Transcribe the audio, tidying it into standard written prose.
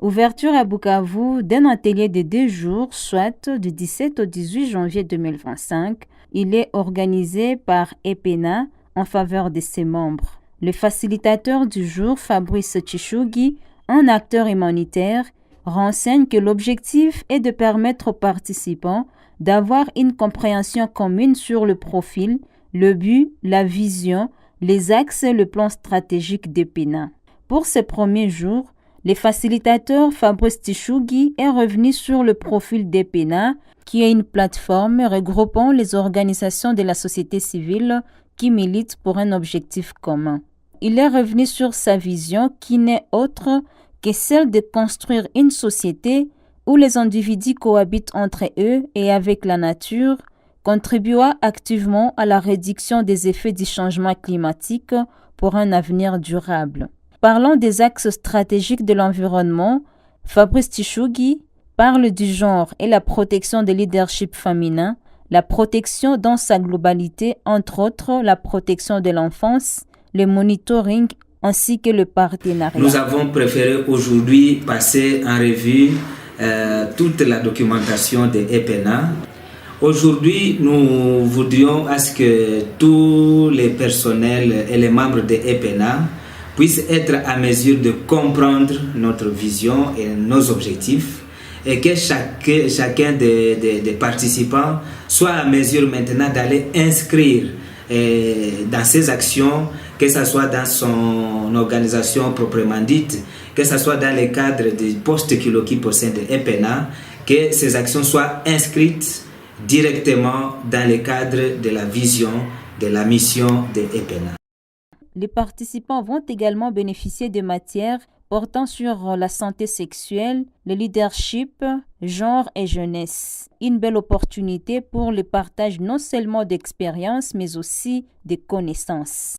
Ouverture à Bukavu d'un atelier de 2 jours, soit du 17 au 18 janvier 2025. Il est organisé par EPENA en faveur de ses membres. Le facilitateur du jour, Fabrice Tshichougi, un acteur humanitaire, renseigne que l'objectif est de permettre aux participants d'avoir une compréhension commune sur le profil, le but, la vision, les axes et le plan stratégique d'EPENA. Pour ces premiers jours, le facilitateur Fabrice Tshichougi est revenu sur le profil d'EPENA, qui est une plateforme regroupant les organisations de la société civile qui militent pour un objectif commun. Il est revenu sur sa vision qui n'est autre que celle de construire une société où les individus cohabitent entre eux et avec la nature, contribuant activement à la réduction des effets du changement climatique pour un avenir durable. Parlant des axes stratégiques de l'environnement, Fabrice Tshichougi parle du genre et la protection des leaderships féminins, la protection dans sa globalité, entre autres la protection de l'enfance, le monitoring ainsi que le partenariat. Nous avons préféré aujourd'hui passer en revue toute la documentation de EPENA. Aujourd'hui, nous voudrions à ce que tous les personnels et les membres de EPENA puissent être à mesure de comprendre notre vision et nos objectifs et que chacun des participants soit à mesure maintenant d'aller inscrire dans ses actions, que ce soit dans son organisation proprement dite, que ce soit dans le cadre du poste qu'il occupe au sein de EPENA, que ces actions soient inscrites directement dans le cadre de la vision, de la mission de EPENA. Les participants vont également bénéficier de matières portant sur la santé sexuelle, le leadership, genre et jeunesse. Une belle opportunité pour le partage non seulement d'expériences, mais aussi de connaissances.